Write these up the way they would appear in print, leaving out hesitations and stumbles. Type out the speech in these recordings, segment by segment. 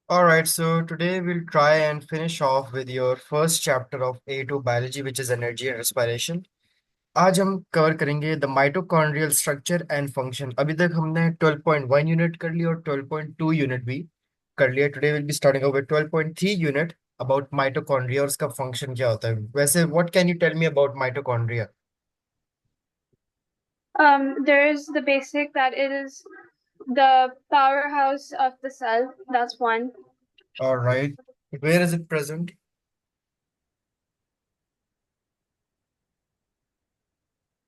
All right, so today we'll try and finish off with your first chapter of A2 biology, which is energy and respiration. आज हम cover करेंगे the mitochondrial structure and function. अभी तक हमने 12.1 unit कर लिया और 12.2 unit भी कर लिया। Today will be starting with 12.3 unit about mitochondria और उसका फंक्शन क्या होता है। वैसे what can you tell me about mitochondria? There's the basic that it is the powerhouse of the cell. That's one. Alright, where is it present?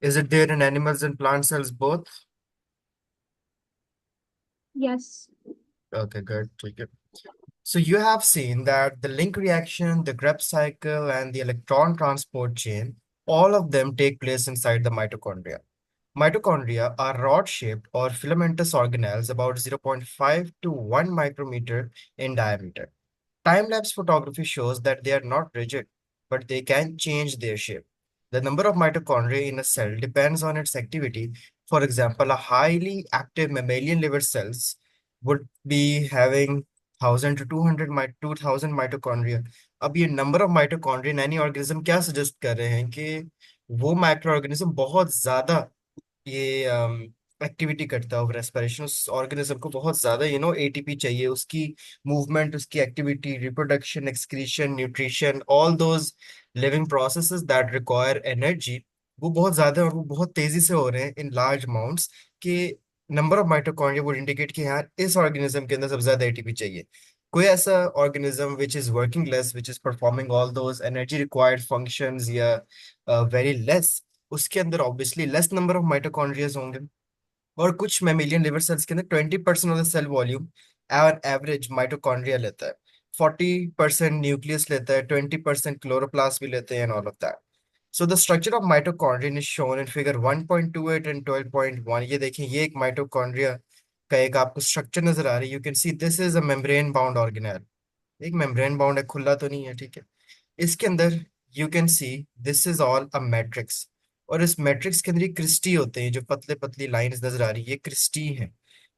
Is it there in animals and plant cells both? Yes. Okay, good, ठीक है। So you have seen that the link reaction, the Krebs cycle, and the electron transport chain, all of them take place inside the mitochondria. Mitochondria are rod-shaped or filamentous organelles about zero point 0.5 to 1 micrometer in diameter. Time-lapse photography shows that they are not rigid, but they can change their shape. The number of mitochondria in a cell depends on its activity. For example, a highly active mammalian liver cells would be having 1000 to 2000 mitochondria. अब ये number of mitochondria in any organism क्या suggest कर रहे हैं कि वो micro organism बहुत ज्यादा ये एक्टिविटी करता है ऑफ रेस्पिरेशन। उस ऑर्गेनिज्म को बहुत ज्यादा एटीपी चाहिए, उसकी मूवमेंट, उसकी activity, reproduction, excretion, nutrition, all those living processes that require energy, वो बहुत ज्यादा और वो बहुत तेजी से हो रहे हैं इन लार्ज अमाउंट्स के। Number of mitochondria would indicate कि यार इस ऑर्गेनिज्म के अंदर सबसे ज्यादा एटीपी चाहिए। कोई ऐसा organism which is working less, which is performing all those energy required functions या वेरी लेस, उसके अंदर obviously less number of mitochondrias होंगे। और कुछ मेमिलियन लिवर सेल्स के अंदर 20% of the cell volume ever average mitochondria लेता है, 40% न्यूक्लियस लेता है, 20% क्लोरोप्लास्ट भी लेते हैं and all of that. So the structure of mitochondria is shown in figure 1.28 and 12.1। ये देखें, ये एक माइटोकॉन्ड्रिया का एक आपको स्ट्रक्चर नजर आ रही है। You can see this is a membrane bound organelle. एक मेम्ब्रेन बाउंड है, खुला तो नहीं है, ठीक है। इसके अंदर you can see this is all a matrix. और इस मैट्रिक्स के अंदर ये क्रिस्टी होते हैं, जो पतले पतली लाइंस नजर आ रही है, ये क्रिस्टी है।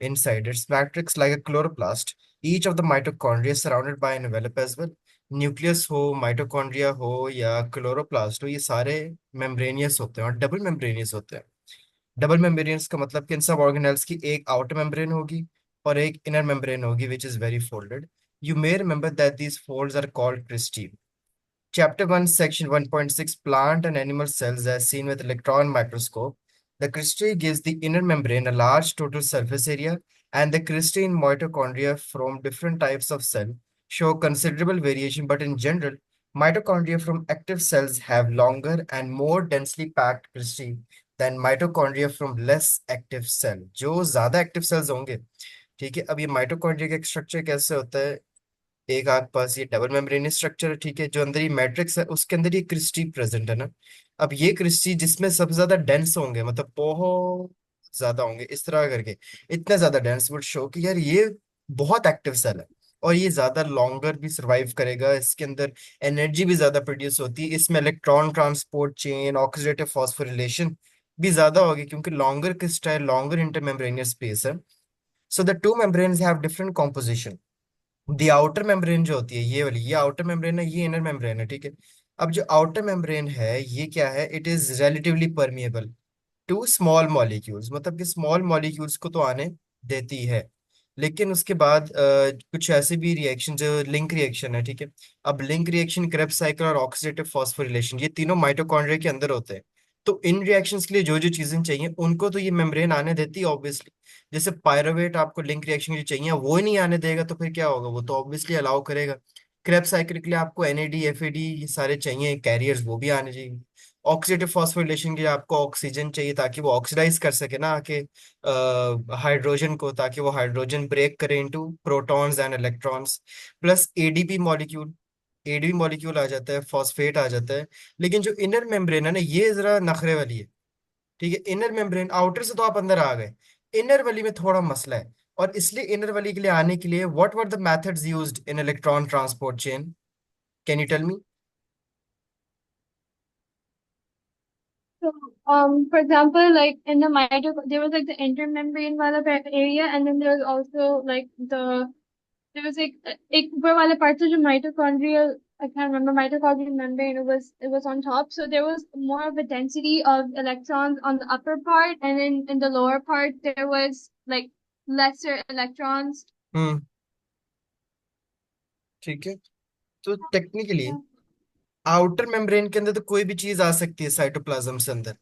Inside its matrix like a chloroplast, each of the mitochondria surrounded by an envelope as well. Nucleus हो, माइटोकॉन्ड्रिया हो या क्लोरोप्लास्ट हो, ये सारे मेम्ब्रेनियस होते हैं और डबल मेम्ब्रेनियस होते हैं। डबल मेम्ब्रेनियस का मतलब कि इन सब ऑर्गेनेल्स की एक आउटर मेम्ब्रेन होगी और एक इनर मेम्ब्रेन होगी which is very folded. You may remember that these folds are called cristae. Chapter 1, Section 1.6, Plant and Animal Cells as seen with electron microscope. The cristae gives the inner membrane a large total surface area, and the cristae in mitochondria from different types of cell show considerable variation, but in general, mitochondria from active cells have longer and more densely packed cristae than mitochondria from less active cell. जो ज्यादा active cells होंगे, ठीक है। अब ये mitochondria का structure कैसे होता है? एक आपके पास ये डबल मेम्ब्रेनियस स्ट्रक्चर है, ठीक है। जो अंदर ये मैट्रिक्स है उसके अंदर ये क्रिस्टी प्रेजेंट है ना। अब ये क्रिस्टी जिसमें सबसे ज्यादा डेंस होंगे, मतलब बहुत ज्यादा होंगे इस तरह करके, इतने ज्यादा डेंस वुड शो कि यार ये बहुत एक्टिव सेल है और ये ज्यादा लॉन्गर भी सरवाइव करेगा। इसके अंदर एनर्जी भी ज्यादा प्रोड्यूस होती है, इसमें electron transport chain, oxidative phosphorylation भी ज्यादा होगी क्योंकि लॉन्गर क्रिस्टा है, लॉन्गर इंटरमेम्ब्रेनियस स्पेस है। So the two membranes have different composition. The outer membrane जो होती है ये वाली, ये आउटर मेम्ब्रेन है, ये इनर मेम्ब्रेन है, ठीक है। अब जो आउटर मेम्ब्रेन है ये क्या है? It is relatively permeable to small molecules, मतलब कि स्मॉल मॉलिक्यूल्स को तो आने देती है। लेकिन उसके बाद कुछ ऐसे भी रिएक्शन जो लिंक रिएक्शन है, ठीक है। अब लिंक रिएक्शन, क्रेब्स साइकिल और ऑक्सीडेटिव फॉस्फोरिलेशन, ये तीनों माइटोकॉन्ड्रिया के अंदर होते हैं। तो इन रिएक्शंस के लिए जो जो चीजें चाहिए उनको तो ये मेम्ब्रेन आने देती है ऑब्वियसली। जैसे पायरोवेट आपको लिंक रिएक्शन जो चाहिए वो ही नहीं आने देगा तो फिर क्या होगा? वो तो ऑब्वियसली अलाउ करेगा। क्रेब्स साइकिल के लिए आपको एनएडी, एफएडी ये सारे चाहिए कैरियर्स, वो भी आने चाहिए। ऑक्सीडेटिव फॉस्फोरिलेशन के लिए आपको ऑक्सीजन चाहिए ताकि वो ऑक्सीडाइज कर सके ना आके हाइड्रोजन को, ताकि वो हाइड्रोजन ब्रेक करे into protons and electrons. Plus ADP molecule, ADP molecule आ जाता है, फॉस्फेट आ जाता है। लेकिन जो इनर मेम्ब्रेन है ना, ये जरा नखरे वाली है, ठीक है। इनर मेम्ब्रेन, आउटर से तो आप अंदर आ गए, इनर वाली में थोड़ा मसला है। और इसलिए इनर वाली के लिए आने के लिए what were the methods used in electron transport chain? Can you tell me? So, for example, like in the there was like the intermembrane area, and then there was also like the there was like एक ऊपर वाला part था जो mitochondrial, I can't remember, mitochondrial membrane, it was on top, so there was more of a density of electrons on the upper part, and then in the lower part there was like lesser electrons. हम्म। ठीक है। तो technically Yeah. Outer membrane के अंदर तो कोई भी चीज आ सकती है साइटोप्लाज्म से अंदर,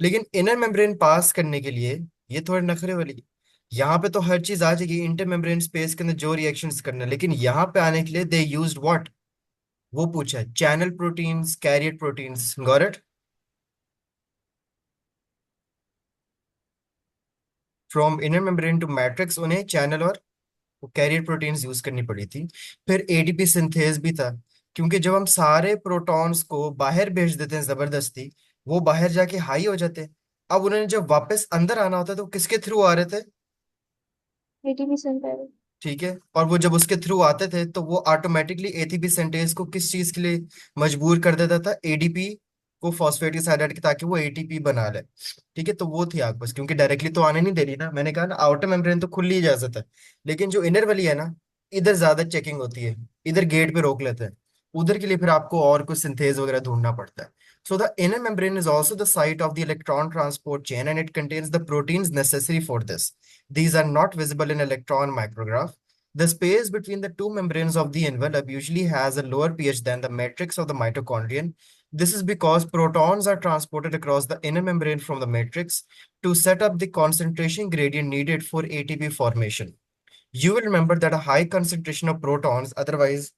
लेकिन इनर मेम्ब्रेन पास करने के लिए ये थोड़े नखरे वाली। यहाँ पे तो हर चीज आ जाएगी इंटर मेम्ब्रेन स्पेस के अंदर जो रिएक्शंस करना है, लेकिन यहाँ पे आने के लिए दे यूज्ड व्हाट, वो पूछा है channel proteins, carrier proteins. Got it? From inner membrane to matrix उन्हें चैनल और कैरियर प्रोटीन्स यूज करनी पड़ी थी। फिर एडीपी सिंथेज भी था, क्योंकि जब हम सारे प्रोटॉन्स को बाहर भेज देते हैं जबरदस्ती, वो बाहर जाके हाई हो जाते हैं। अब उन्होंने जब वापस अंदर आना होता है तो किसके थ्रू आ रहे थे? ATP synthesis. ठीक है, और वो जब उसके थ्रू आते थे तो वो ऑटोमेटिकली एटीपी सिंथेज को किस चीज के लिए मजबूर कर देता था? एडीपी को फॉस्फेटिसाइड की, ताकि वो एटीपी बना ले। ठीक है, तो वो थी आग बस, क्योंकि डायरेक्टली तो आने नहीं दे रही ना, मैंने कहा ना आउटर मेम्ब्रेन तो खुली इजाजत है, लेकिन जो इनर वाली है ना, इधर ज्यादा चेकिंग होती है, इधर गेट पे रोक लेते हैं, उधर के लिए फिर आपको और कुछ सिंथेज वगैरह ढूंढना पड़ता है। So the inner membrane is also the site of the electron transport chain, and it contains the proteins necessary for this. These are not visible in electron micrograph. The space between the two membranes of the envelope usually has a lower pH than the matrix of the mitochondrion. This is because protons are transported across the inner membrane from the matrix to set up the concentration gradient needed for ATP formation. You will remember that a high concentration of protons, otherwise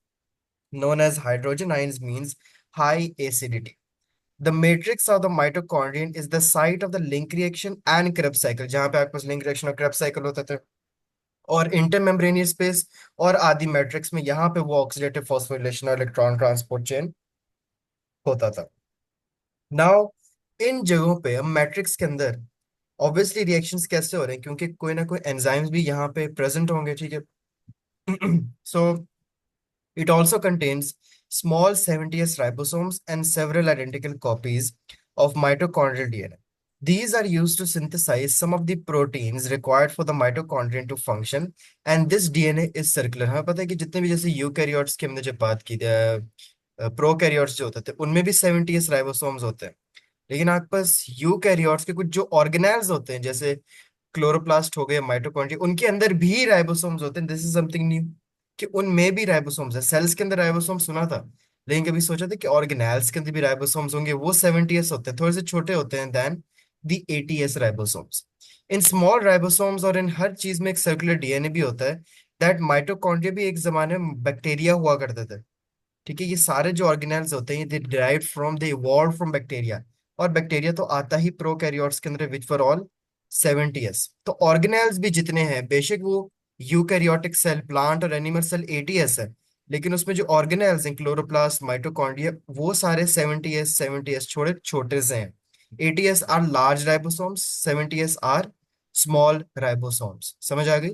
known as hydrogen ions, means high acidity. The matrix of the mitochondrion is the site of the link reaction and Krebs cycle, जहां पे आपके पास link reaction और Krebs cycle होते थे, और इंटरमेम्ब्रेनियस space और आदि matrix में यहाँ पे वो ऑक्सीडेटिव फॉस्फोरिलेशन और इलेक्ट्रॉन ट्रांसपोर्ट चेन होता था। नाउ इन जगहों पे हम मैट्रिक्स के अंदर ऑब्वियसली रिएक्शंस कैसे हो रहे हैं, क्योंकि कोई ना कोई एंजाइम्स भी यहाँ पे प्रेजेंट होंगे। ठीक है। सो it also contains small 70s ribosomes and several identical copies of mitochondrial DNA. These are used to synthesize some of the proteins required for the mitochondrion to function, and this DNA is circular. हमें पता है कि जितने भी जैसे eukaryotes की हमने जब बात की, प्रोकैरियोट्स जो होते थे उनमें भी 70s राइबोसोम्स होते हैं, लेकिन आपके पास यूकैरियोट्स के कुछ जो ऑर्गेनेल्स होते हैं, जैसे क्लोरोप्लास्ट हो गए, माइटोकॉन्ड्रिया, उनके अंदर भी राइबोसोम्स होते हैं। दिस इज समथिंग न्यू कि उनमें भी राइबोसोम्स है। सेल्स के अंदर राइबोसोम सुना था, लेकिन कभी सोचा था कि ऑर्गेनेल्स के अंदर भी राइबोसोम्स होंगे। वो 70s होते हैं, थोड़े से छोटे होते हैं देन दी 80s राइबोसोम्स। इन स्मॉल राइबोसोम्स और इन हर चीज में एक सर्कुलर डीएनए भी होता है। दैट माइटोकॉन्ड्रिया भी एक जमाने में बैक्टीरिया हुआ करते थे। ठीक है, ये सारे जो ऑर्गेनेल्स होते हैं ये derived from, they evolve from bacteria, और बैक्टीरिया तो आता ही प्रोकैरियोट्स के अंदर, विच फॉर ऑल 70s। तो ऑर्गेनेल्स भी जितने हैं, बेशक वो यूकैरियोटिक सेल, प्लांट और एनिमल सेल 80s है, लेकिन उसमें जो ऑर्गेनेल्स हैं, क्लोरोप्लास्ट, माइटोकॉन्ड्रिया, वो सारे 70s छोटे छोटे से हैं। 80s are large ribosomes, 70s are small ribosomes. समझ आ गई?